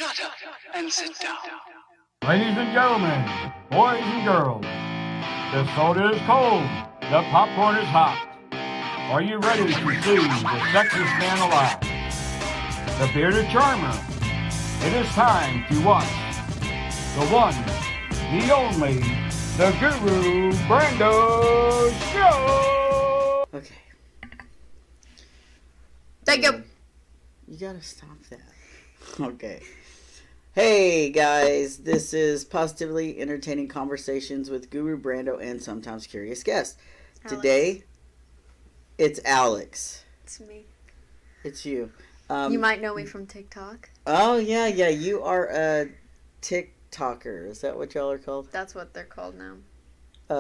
Shut up and sit down. Ladies and gentlemen, boys and girls, the soda is cold, the popcorn is hot. Are you ready to see the sexiest man alive? The bearded charmer. It is time to watch the one, the only, the Guru Brando Show! Okay. Thank you. You gotta stop that. Okay. Hey guys, this is Positively Entertaining Conversations with Guru Brando and sometimes curious guests. Alex. Today, it's Alex. It's me. It's you. You might know me from TikTok. Oh yeah, you are a TikToker. Is that what y'all are called? That's what they're called now.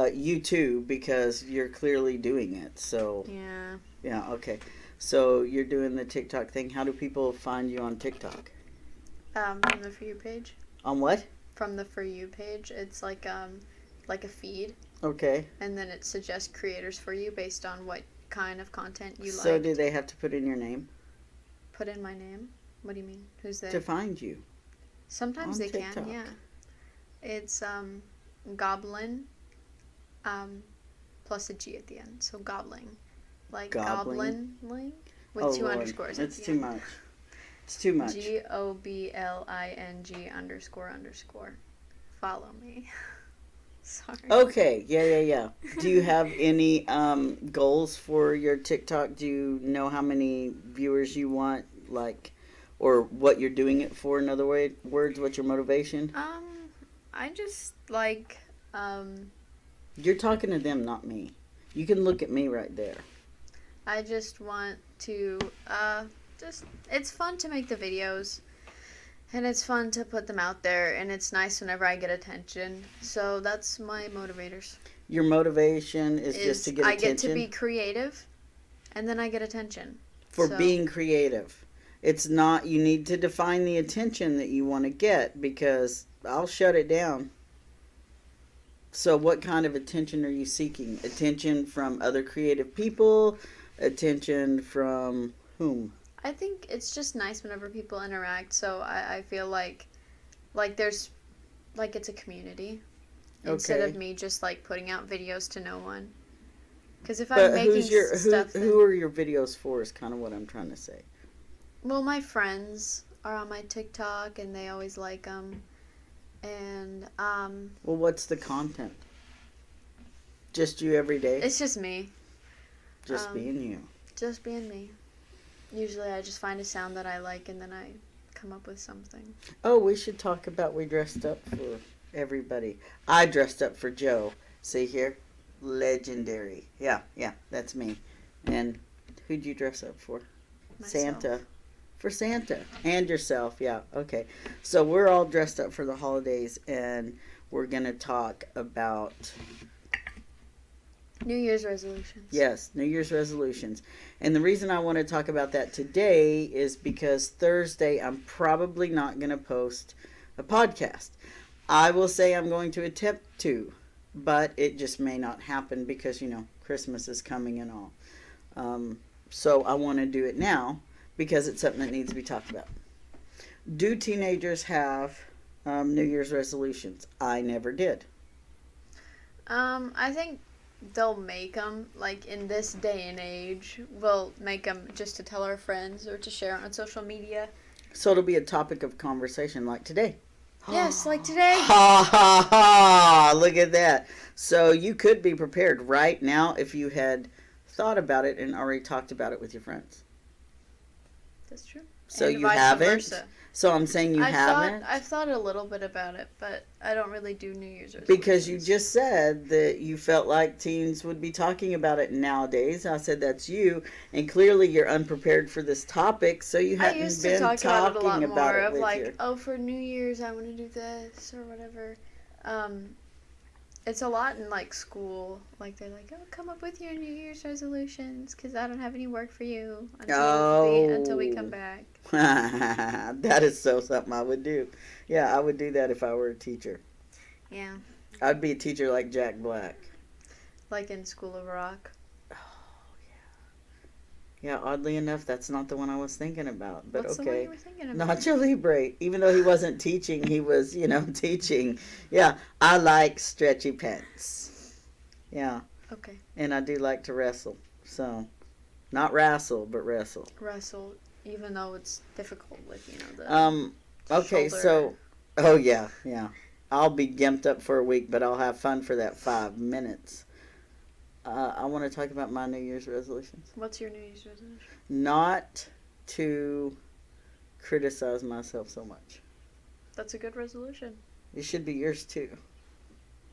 You too, because you're clearly doing it. So Yeah. yeah, okay. So you're doing the TikTok thing. How do people find you on TikTok? From the For You page. On what? From the For You page. It's like a feed. Okay. And then it suggests creators for you based on what kind of content you like. So do they have to put in your name? Put in my name? What do you mean? Who's they? To find you. Sometimes on they TikTok. can, yeah. It's Goblin plus a G at the end. So Goblin. Like Goblin? Goblin with Oh, two Lord. underscores. It's at the too end. much. It's too much. GOBLING__. Follow me. Sorry. Okay, yeah. Do you have any goals for your TikTok? Do you know how many viewers you want, like, or what you're doing it for? In other words, what's your motivation? I just like You're talking to them, not me. You can look at me right there. I just want to it's fun to make the videos. And it's fun to put them out there, and it's nice whenever I get attention. So that's my motivators. Your motivation is just to get attention? I get to be creative, and then I get attention. For being creative. It's not, you need to define the attention that you want to get, because I'll shut it down. So what kind of attention are you seeking? Attention from other creative people? Attention from whom? I think it's just nice whenever people interact, so I feel like there's, like, it's a community. Okay. Instead of me just, like, putting out videos to no one. Because if I'm making stuff... Who are your videos for is kind of what I'm trying to say. Well, my friends are on my TikTok, and they always like them. And, Well, what's the content? Just you every day? it's just me. Just being you. Just being me. Usually I just find a sound that I like and then I come up with something. Oh, we should talk about we dressed up for everybody. I dressed up for Joe. See here? Legendary. Yeah, that's me. And who'd you dress up for? Myself. Santa. For Santa. And yourself, yeah. Okay. So we're all dressed up for the holidays, and we're going to talk about... New Year's resolutions. Yes, New Year's resolutions. And the reason I want to talk about that today is because Thursday I'm probably not going to post a podcast. I will say I'm going to attempt to, but it just may not happen because, Christmas is coming and all. So I want to do it now because it's something that needs to be talked about. Do teenagers have New Year's resolutions? I never did. I think they'll make them, like, in this day and age. We'll make them just to tell our friends or to share on social media. So it'll be a topic of conversation like today. Yes, like today. Ha ha ha! Look at that. So you could be prepared right now if you had thought about it and already talked about it with your friends. That's true. So And you vice haven't? versa. So I'm saying you haven't? I've thought a little bit about it, but I don't really do New Year's resolutions. Because you just said that you felt like teens would be talking about it nowadays. I said that's you, and clearly you're unprepared for this topic, so you I hadn't used been to talk about it a lot more it of, with like, your... oh, for New Year's I want to do this or whatever. It's a lot in, like, school. Like, they're like, oh, come up with your New Year's resolutions because I don't have any work for you until we come back. That is so something I would do. Yeah, I would do that if I were a teacher. Yeah. I'd be a teacher like Jack Black. Like in School of Rock. Oh, Yeah, oddly enough, that's not the one I was thinking about. But What's the one okay. you were thinking about? Nacho Libre. Even though he wasn't teaching, he was, teaching. Yeah, I like stretchy pants. Yeah. Okay. And I do like to wrestle. So, not wrestle, but wrestle. Wrestle, even though it's difficult with, the Okay, shoulder. so, oh yeah, yeah. I'll be gimped up for a week, but I'll have fun for that 5 minutes. I want to talk about my New Year's resolutions. What's your New Year's resolution? Not to criticize myself so much. That's a good resolution. It should be yours too.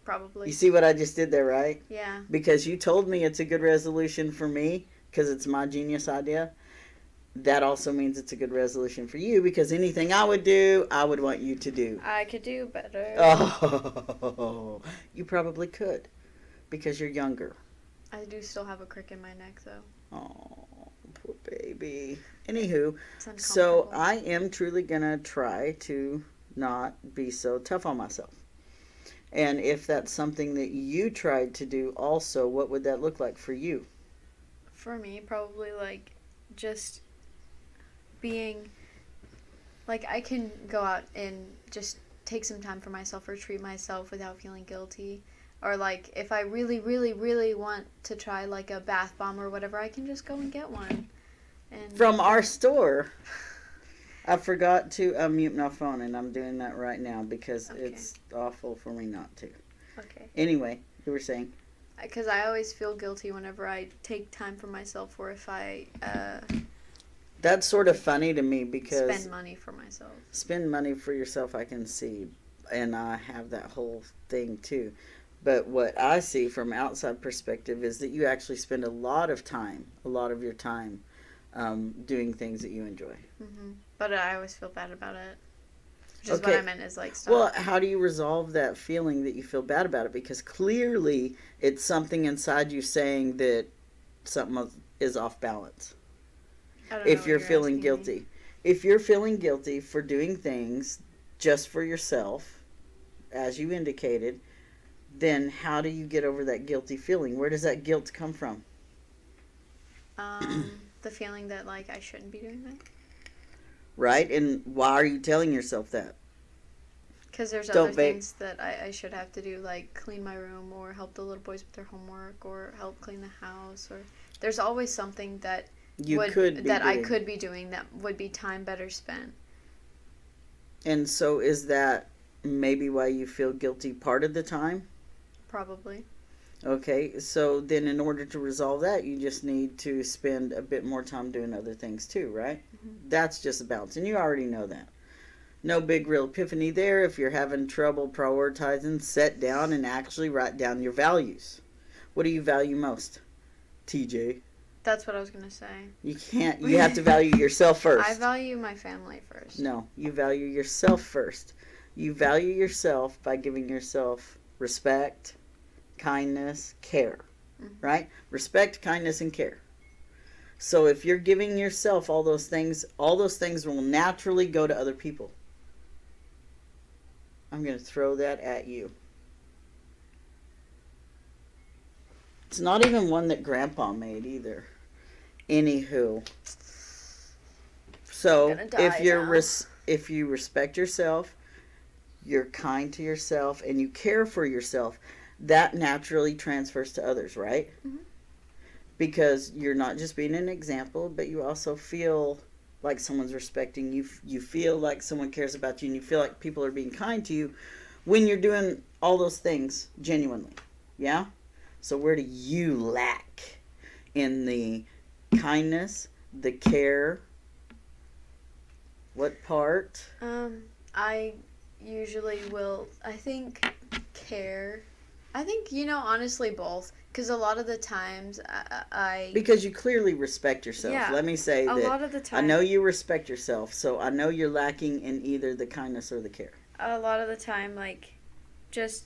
Probably. You see what I just did there, right? Yeah. Because you told me it's a good resolution for me because it's my genius idea. That also means it's a good resolution for you because anything I would do, I would want you to do. I could do better. Oh, you probably could because you're younger. I do still have a crick in my neck, though. Oh, poor baby. Anywho, It's so uncomfortable. I am truly going to try to not be so tough on myself. And if that's something that you tried to do also, what would that look like for you? For me, probably, just being, I can go out and just take some time for myself or treat myself without feeling guilty. Or, if I really, really, really want to try, a bath bomb or whatever, I can just go and get one. And From our store. I forgot to unmute my phone, and I'm doing that right now because Okay. it's awful for me not to. Okay. Anyway, you were saying? Because I always feel guilty whenever I take time for myself or if I That's sort of funny to me because spend money for myself. spend money for yourself I can see, and I have that whole thing too. But what I see from outside perspective is that you actually spend a lot of your time doing things that you enjoy. Hmm. But I always feel bad about it. Which is Okay. what I meant is stop. Well, how do you resolve that feeling that you feel bad about it? Because clearly it's something inside you saying that something is off balance. I don't know If what you're you're feeling asking guilty. me. If you're feeling guilty for doing things just for yourself, as you indicated, then how do you get over that guilty feeling? Where does that guilt come from? The feeling that I shouldn't be doing that. Right? And why are you telling yourself that? Because there's Don't other bake. things that I should have to do, like clean my room or help the little boys with their homework or help clean the house. Or there's always something that I could be doing that would be time better spent. And so is that maybe why you feel guilty part of the time? Probably. Okay, so then in order to resolve that, you just need to spend a bit more time doing other things too, right? Mm-hmm. That's just a balance, and you already know that. No big real epiphany there. If you're having trouble prioritizing, sit down and actually write down your values. What do you value most? TJ. That's what I was going to say. You have to value yourself first. I value my family first. No, you value yourself first. You value yourself by giving yourself respect, kindness, care, right? Respect, kindness, and care. So if you're giving yourself all those things will naturally go to other people. I'm going to throw that at you. It's not even one that Grandpa made either. Anywho. So if you respect yourself, you're kind to yourself, and you care for yourself, that naturally transfers to others, right? Mm-hmm. Because you're not just being an example, but you also feel like someone's respecting you. You feel like someone cares about you, and you feel like people are being kind to you when you're doing all those things genuinely. Yeah? So where do you lack in the kindness, the care? What part? I usually will, I think, care. I think, honestly, both. Because a lot of the times, Because you clearly respect yourself. Yeah, Let me say a that lot of the time, I know you respect yourself, so I know you're lacking in either the kindness or the care. a lot of the time, just,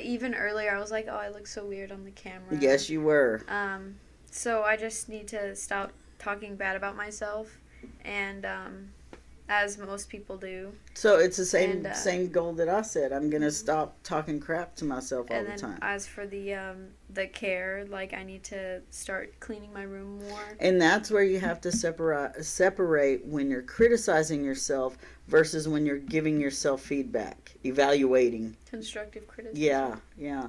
even earlier, I was like, oh, I look so weird on the camera. Yes, you were. So I just need to stop talking bad about myself and as most people do. So it's the And, same goal that I said. I'm gonna stop talking crap to myself all And the then time. as for the care, like I need to start cleaning my room more. And that's where you have to separate when you're criticizing yourself versus when you're giving yourself feedback, evaluating. Constructive criticism. Yeah.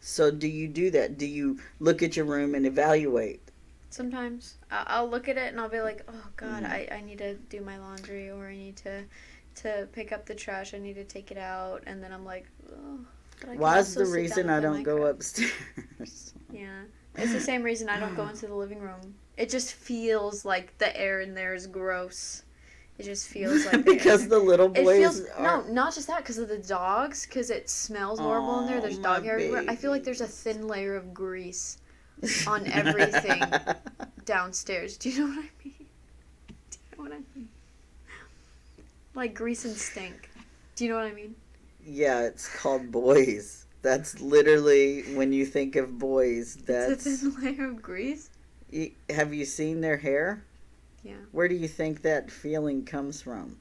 So do you do that? Do you look at your room and evaluate? Sometimes I'll look at it and I'll be like, oh God, I need to do my laundry, or I need to pick up the trash. I need to take it out, and then I'm like, oh. But I can Why is also the sit reason down I and play don't go Minecraft. upstairs? Yeah, it's the same reason I don't go into the living room. It just feels like the air in there is gross. It just feels like because the little boys no, not just that, because of the dogs, because it smells horrible in there. There's my dog hair everywhere. I feel like there's a thin layer of grease on everything downstairs. Do you know what I mean? Do you know what I mean? Like grease and stink. Do you know what I mean? Yeah, it's called boys. That's literally when you think of boys. That's It's a thin layer of grease. Have you seen their hair? Yeah. Where do you think that feeling comes from?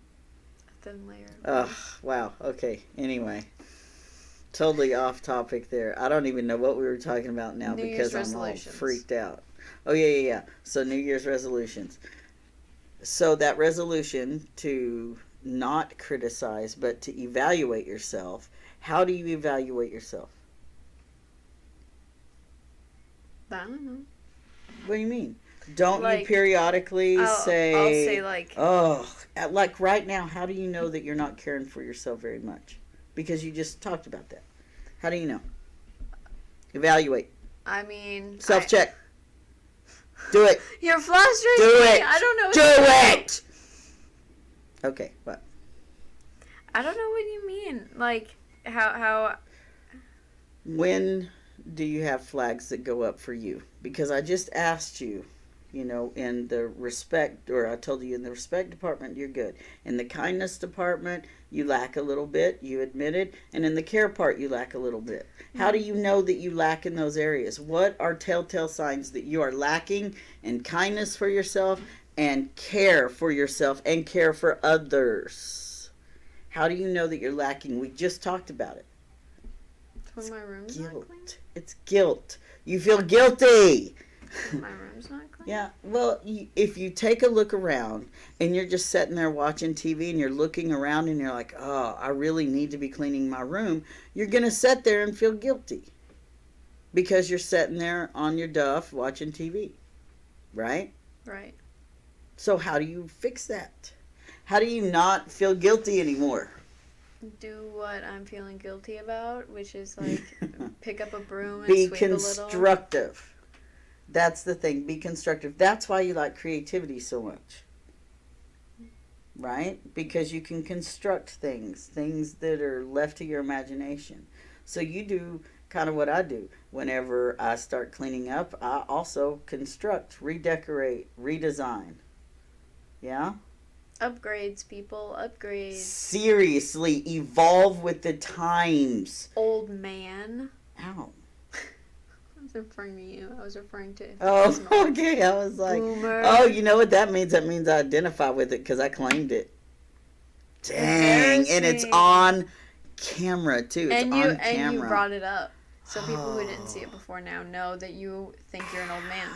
A thin layer. Ugh, wow. Okay. Anyway, totally off topic there. I don't even know what we were talking about now New because Year's I'm all resolutions. freaked out. Oh yeah. So New Year's resolutions. So that resolution to not criticize but to evaluate yourself. How do you evaluate yourself? I don't know. What do you mean? Don't Like, you periodically I'll say like, oh, like right now, how do you know that you're not caring for yourself very much? Because you just talked about that. How do you know? Evaluate. I mean, Self-check. Do it. You're frustrating Do me. it. I don't know. Do it. Okay, what? I don't know what you mean. Like, how When do you have flags that go up for you? Because I just asked you, in the respect, or I told you in the respect department, you're good. In the kindness department, you lack a little bit, you admitted. And in the care part, you lack a little bit. How do you know that you lack in those areas? What are telltale signs that you are lacking in kindness for yourself and care for yourself and care for others? How do you know that you're lacking? We just talked about it. when my room's not clean? Guilt. It's guilt. You feel guilty. When my room's not clean? Yeah, well, if you take a look around and you're just sitting there watching TV and you're looking around and you're like, oh, I really need to be cleaning my room, you're going to sit there and feel guilty because you're sitting there on your duff watching TV, right? Right. So how do you fix that? How do you not feel guilty anymore? Do what I'm feeling guilty about, which is like pick up a broom and Be sweep a little. constructive. That's the thing. Be constructive. That's why you like creativity so much. Right? Because you can construct things that are left to your imagination. So you do kind of what I do. Whenever I start cleaning up, I also construct, redecorate, redesign. Yeah? Upgrades, people. Upgrades. Seriously, evolve with the times. Old man. Ow. I was referring to you. I was referring to. Oh, okay. I was like, Boomer. oh, you know what that means? That means I identify with it because I claimed it. Dang. And it's Embarrassing. on camera, too. It's And on you camera. brought it up. So people who didn't see it before now know that you think you're an old man.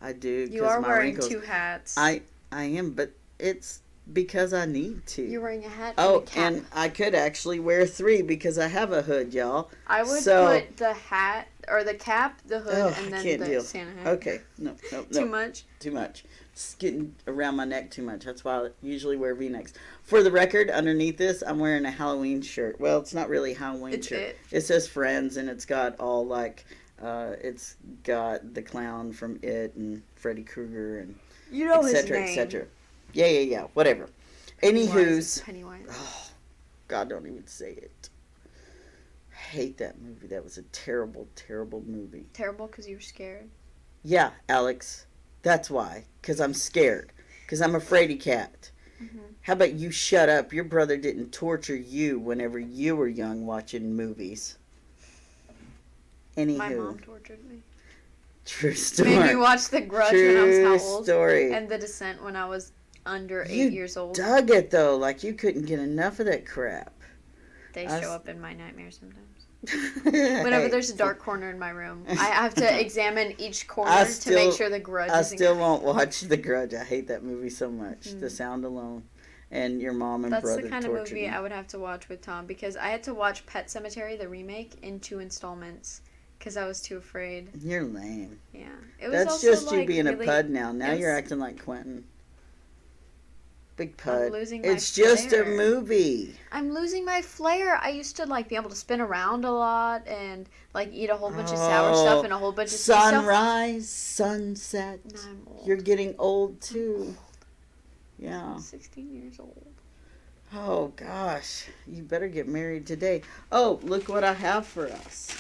I do. You are my wearing wrinkles. 2 hats. I am, but it's because I need to. You're wearing a hat Oh, and a cap. and I could actually wear 3 because I have a hood, y'all. I would so- put the hat, or the cap, the hood, Oh, and I then can't the deal. Santa hat. Okay. No. Too much? Too much. It's getting around my neck too much. That's why I usually wear V-necks. For the record, underneath this, I'm wearing a Halloween shirt. Well, it's not really a Halloween It's shirt. it. It says Friends, and it's got all like, it's got the clown from It and Freddy Krueger and You know et his cetera, name. et cetera. Yeah. Whatever. Anywho's, Pennywise. oh, God, don't even say it. I hate that movie. That was a terrible, terrible movie. Terrible because you were scared. Yeah, Alex. That's why. Because I'm scared. Because I'm a fraidy cat. Mm-hmm. How about you shut up? Your brother didn't torture you whenever you were young watching movies. Anywho. My mom tortured me. True story. Made me watch The Grudge True when I was how old? story. And The Descent when I was under 8 You years old. dug it, though. Like, you couldn't get enough of that crap. They I show s- up in my nightmares sometimes. Whenever Hey, there's a dark corner in my room, I have to examine each corner I to make sure the grudge I isn't still won't watch The Grudge. I hate that movie so much. The Mm. sound alone. And your mom and That's brother the kind of tortured movie me. I would have to watch with Tom because I had to watch Pet Sematary, the remake, in 2 installments because I was too afraid. You're lame. Yeah. It was That's also, just you like, being really, a pud now. Now it you're was- acting like Quentin. Big I'm pud. losing my It's just a flair. movie. I'm losing my flair. I used to like be able to spin around a lot and like eat a whole bunch of sour stuff and a whole bunch of sweet stuff. Sunrise, sunset. No, I'm old. You're getting old too. Yeah. I'm 16 years old. Oh gosh, you better get married today. Oh, look what I have for us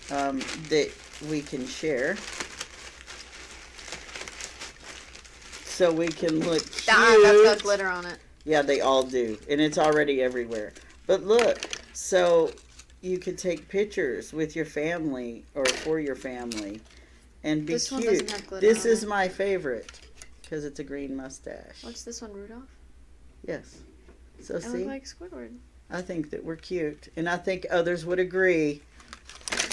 that we can share. So we can look cute. That's got glitter on it. Yeah, they all do. And it's already everywhere. But look, so you could take pictures with your family or for your family and be This cute. one doesn't have glitter This on is it. my favorite because it's a green mustache. What's this one, Rudolph? Yes. So I see, look like Squidward. I think that we're cute. And I think others would agree.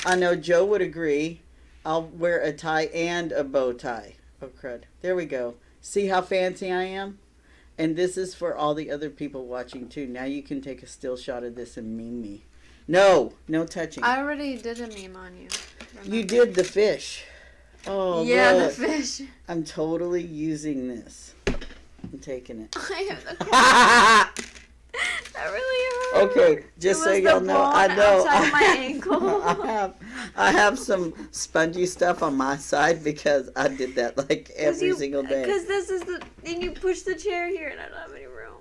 I know Joe would agree. I'll wear a tie and a bow tie. Oh, crud. There we go. See how fancy I am? And this is for all the other people watching too. Now you can take a still shot of this and meme me. No touching. I already did a meme on you. You did the fish. Oh, Yeah, look. the fish. I'm totally using this. I'm taking it. I have the That really hurt. Okay, just It so was y'all the know, I bone know. outside of my ankle. I have some spongy stuff on my side because I did that like every single day. Because this is the, and you push the chair here, and I don't have any room.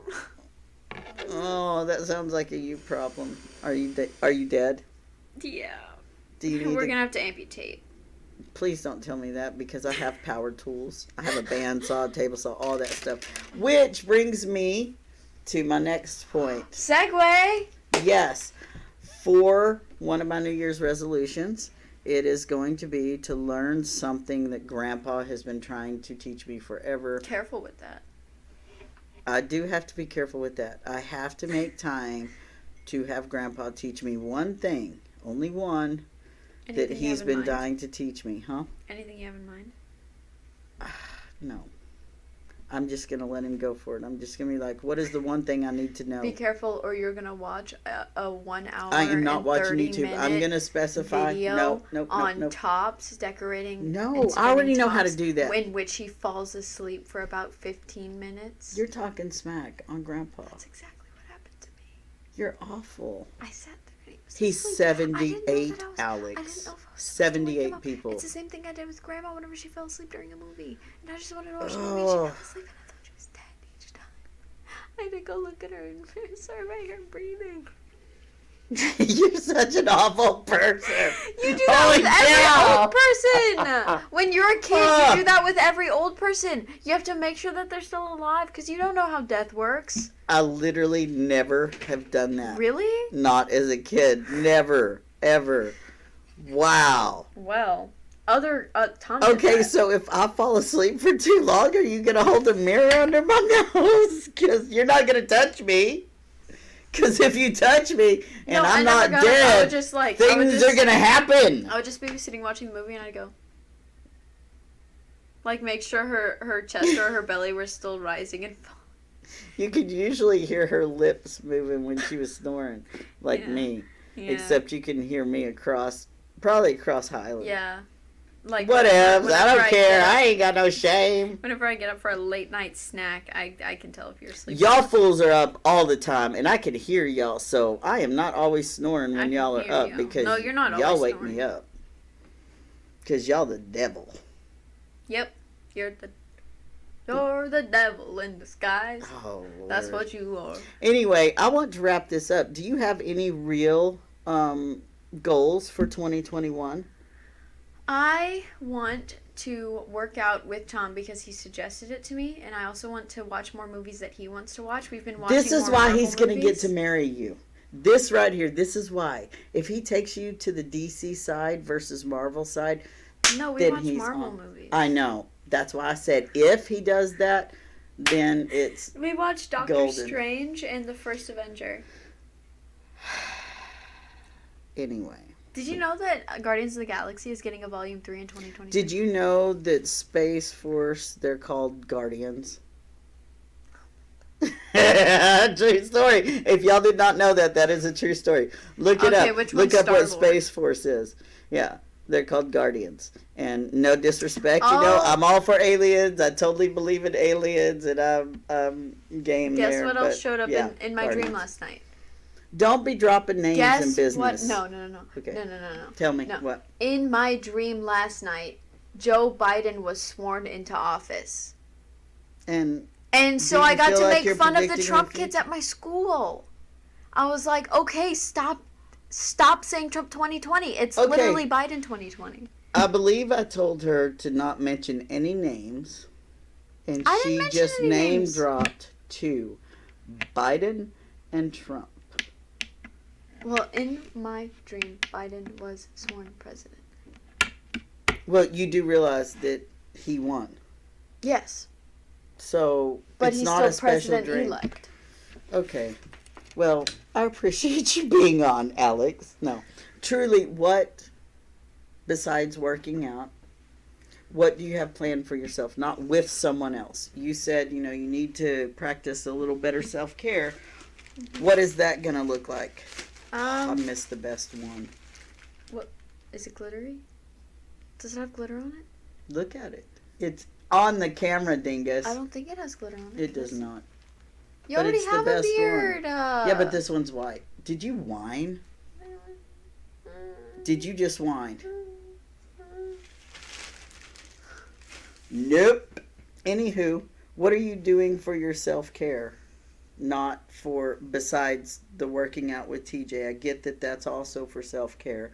Oh, that sounds like a you problem. Are you dead? Yeah. Do you need We're to, gonna have to amputate. please don't tell me that because I have power tools. I have a bandsaw, table saw, all that stuff. Which brings me to my next point. Segway. Yes, for one of my New Year's resolutions, it is going to be to learn something that Grandpa has been trying to teach me forever. Careful with that. I do have to be careful with that. I have to make time to have Grandpa teach me one thing, only one, that Anything you he's have in been mind? dying to teach me, huh? Anything you have in mind? No. I'm just going to let him go for it. I'm just going to be like, what is the one thing I need to know? Be careful, or you're gonna watch a 1 hour. I am not and watching 30 YouTube. I'm minute going to specify. video Nope. on tops decorating. No, and I already spinning know how to tops, do that. In which he falls asleep for about 15 minutes. You're talking smack on Grandpa. That's exactly what happened to me. You're awful. I sat there and he was He's asleep. I didn't know 78, that I didn't Alex. know if I was supposed to wake him 78 up. people. It's the same thing I did with Grandma whenever she fell asleep during a movie. And I just wanted to watch the movie. Oh. She fell asleep and I thought she was dead each time. I had to go look at her and survey her breathing. You're such an awful person. You do that Holy with every cow. old person. When you're a kid, you do that with every old person. You have to make sure that they're still alive because you don't know how death works. I literally never have done that. Really? Not as a kid. Never. Ever. Wow. Well, Tom did Okay, that. so if I fall asleep for too long, are you going to hold a mirror under my nose? Because you're not going to touch me. Because if you touch me and No, I I'm never not got it. I dead, would just like things are going to happen. I would just be sitting watching the movie and I'd go, like, make sure her chest or her belly were still rising and falling. You could usually hear her lips moving when she was snoring, like Yeah. me. Yeah. Except you can hear me probably across Highland. Yeah. Like Whatever. whenever I don't care. get up- I ain't got no shame. Whenever I get up for a late night snack, I can tell if you're sleeping. Y'all fools are up all the time, and I can hear y'all, so I am not always snoring I when can y'all are hear up you. because No, you're not y'all always wake snoring. me up. Because y'all the devil. Yep. You're the devil in disguise. Oh, That's Lord. what you are. Anyway, I want to wrap this up. Do you have any real goals for 2021? I want to work out with Tom because he suggested it to me, and I also want to watch more movies that he wants to watch. We've been watching. This is more why Marvel he's going to get movies. to marry you. This right here, this is why. If he takes you to the DC side versus Marvel side, No, we then watch he's Marvel on. movies. I know. That's why I said if he does that, then it's We watched Doctor golden. Strange and the First Avenger. Anyway. Did you know that Guardians of the Galaxy is getting a Volume 3 in 2020? Did you know that Space Force, they're called Guardians? True story. If y'all did not know that, that is a true story. Look it up. Which Look one's up what Star-Lord? Space Force is. Yeah, they're called Guardians. And no disrespect, you Oh. know, I'm all for aliens. I totally believe in aliens, and I'm game Guess there. what else but, showed up yeah, in my Guardians. dream last night? Don't be dropping names in Guess business. what? No. Okay. No. Tell me No. what. In my dream last night, Joe Biden was sworn into office. And So Do I you got feel to like make you're fun of the predicting Trump the kids at my school. I was like, okay, stop saying Trump 2020. It's Okay. literally Biden 2020. I believe I told her to not mention any names, and I didn't she mention just any name names. dropped two, Biden and Trump. Well, in my dream, Biden was sworn president. Well, you do realize that he won, Yes, so but it's he's not still a special dream. president-elect. Okay, well, I appreciate you being on, Alex. No, truly, what besides working out? What do you have planned for yourself? Not with someone else. You said, you need to practice a little better self-care. What is that going to look like? I missed the best one. Is it glittery? Does it have glitter on it? Look at it. It's on the camera, dingus. I don't think it has glitter on it. It does not. You but already it's the have a best one. beard. Yeah, but this one's white. Did you whine? Did you just whine? Nope. Anywho, what are you doing for your self-care? Not for, besides the working out with TJ. I get that that's also for self-care,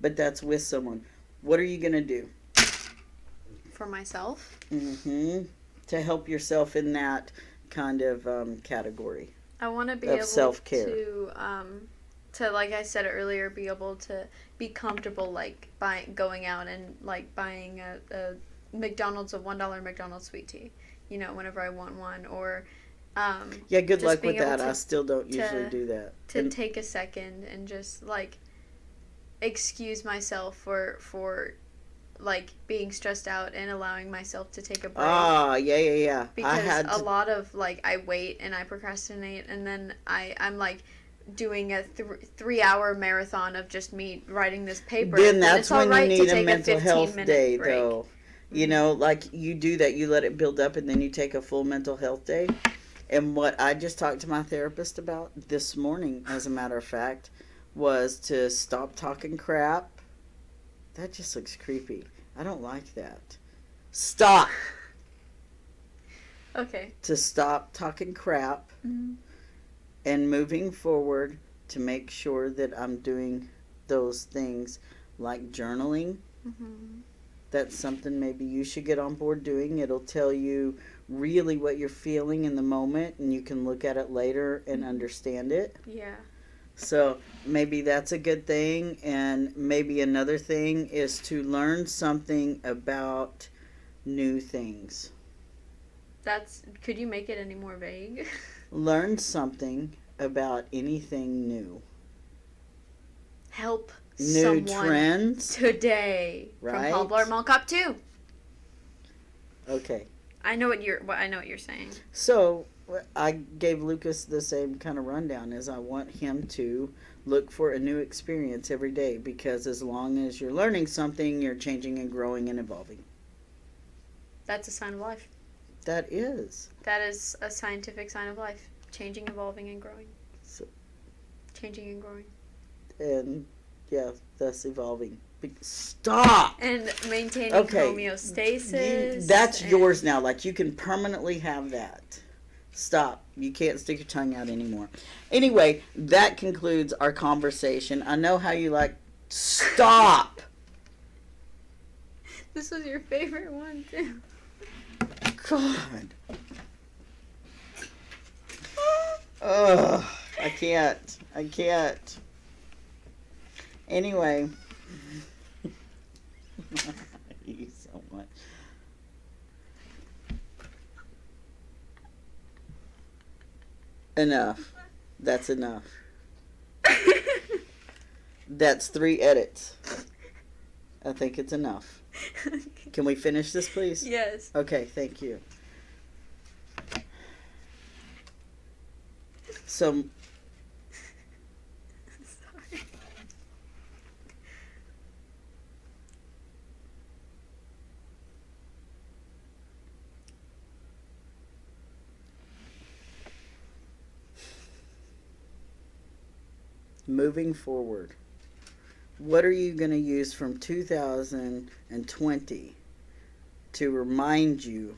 but that's with someone. What are you going to do? For myself? To help yourself in that kind of category. I want to be Of able self-care. to, like I said earlier, be able to be comfortable, like, going out and, like, buying a McDonald's, a $1 McDonald's sweet tea, whenever I want one, or Yeah, good just luck being with that. able I still don't to- usually do that. to take a second and just, like, excuse myself for like being stressed out and allowing myself to take a break. Yeah. Because a lot of, like, I wait and I procrastinate, and then I'm like doing a 3-hour marathon of just me writing this paper. Then and that's it's all when right you to need a take mental 15 health minute day, break. though. Like you do that, you let it build up, and then you take a full mental health day. And what I just talked to my therapist about this morning, as a matter of fact, was to stop talking crap. That just looks creepy. I don't like that. Stop! Okay. To stop talking crap and moving forward to make sure that I'm doing those things like journaling. That's something maybe you should get on board doing. It'll tell you really what you're feeling in the moment, and you can look at it later and understand it. Yeah. So maybe that's a good thing. And maybe another thing is to learn something about new things. Could you make it any more vague? Learn something about anything new. Help New someone trends. today. Right. From Paul Blart Mall Cop 2. Okay. I know what you're saying. So I gave Lucas the same kind of rundown, as I want him to look for a new experience every day, because as long as you're learning something, you're changing and growing and evolving. That's a sign of life. That is. That is a scientific sign of life. Changing, evolving, and growing. So, Changing and growing. and yeah, thus evolving. Stop! And maintaining Okay. homeostasis. That's and- yours now. Like, you can permanently have that. Stop. You can't stick your tongue out anymore. Anyway, that concludes our conversation. I know how you like. Stop! This was your favorite one, too. God. Ugh. I can't. Anyway. I hate you so much. Enough. That's enough. That's 3 edits. I think it's enough. Can we finish this, please? Yes. Okay, thank you. So, Sorry. moving forward, what are you going to use from 2020 to remind you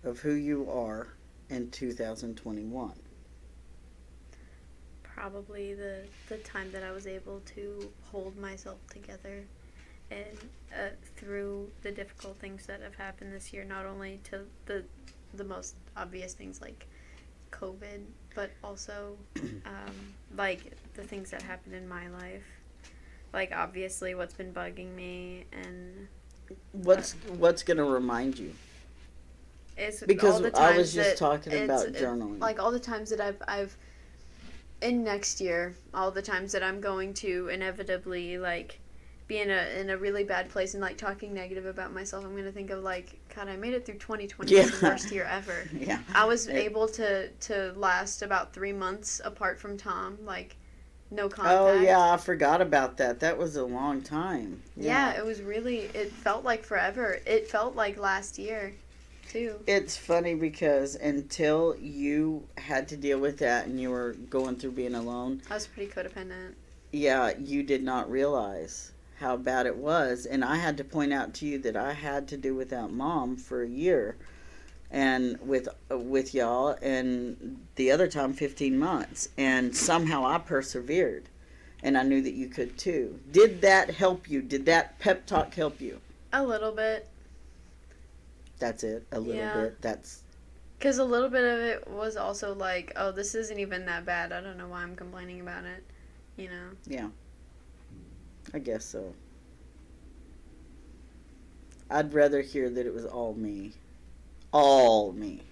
of who you are in 2021? Probably the time that I was able to hold myself together and through the difficult things that have happened this year, not only to the most obvious things like COVID, but also like the things that happened in my life. Like obviously what's been bugging me and What's going to remind you? it's Because all the I times was just that talking about journaling. like all the times that I've in next year, all the times that I'm going to inevitably like be in a really bad place and like talking negative about myself, I'm gonna think of like, God, I made it through 2020. Yeah. It's the worst year ever. Yeah. I was able to last about 3 months apart from Tom, like no contact. Oh, yeah, I forgot about that. That was a long time. Yeah, it was really, it felt like forever. It felt like last year, too. It's funny because until you had to deal with that and you were going through being alone, I was pretty codependent. yeah, you did not realize how bad it was. And I had to point out to you that I had to do without Mom for a year, and with y'all, and the other time 15 months, and somehow I persevered, and I knew that you could too. Did that help you? Did that pep talk help you? A little bit. That's it. A little Yeah. bit. That's Because a little bit of it was also like, oh, this isn't even that bad. I don't know why I'm complaining about it. You know? yeah. I guess so. I'd rather hear that it was all me. All me.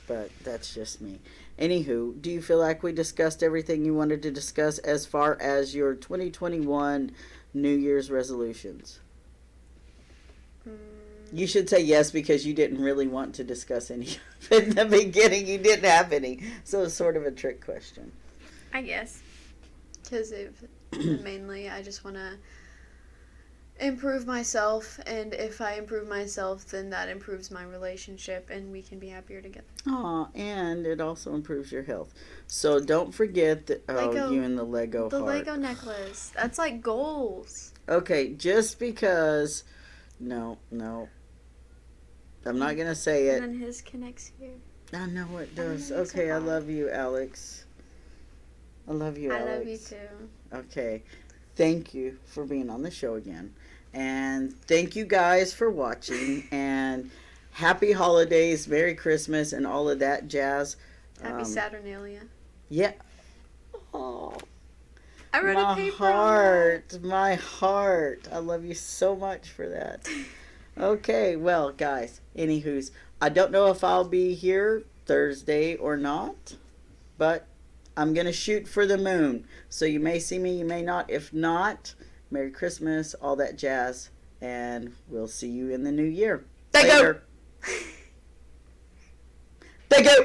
But that's just me. Anywho, do you feel like we discussed everything you wanted to discuss as far as your 2021 New Year's resolutions? You should say yes because you didn't really want to discuss any in the beginning. You didn't have any. So it's sort of a trick question. I guess. Because mainly I just want to improve myself, and if I improve myself, then that improves my relationship, and we can be happier together. Aw, and it also improves your health. So don't forget that. Oh, you and the Lego The heart. Lego necklace. That's like goals. Okay, just because. No. I'm not gonna say it. And then his connects here. I know it does. That makes Okay, it I hard. love you, Alex. I love you, Alex. I love you too. Okay. Thank you for being on the show again. And thank you guys for watching. And happy holidays, Merry Christmas, and all of that jazz. Happy Saturnalia. Yeah. Oh, I wrote my a paper heart. My heart. I love you so much for that. Okay, well, guys, anywho's, I don't know if I'll be here Thursday or not, but I'm going to shoot for the moon. So you may see me, you may not. If not, Merry Christmas, all that jazz, and we'll see you in the new year. Thank you. Later. Thank you.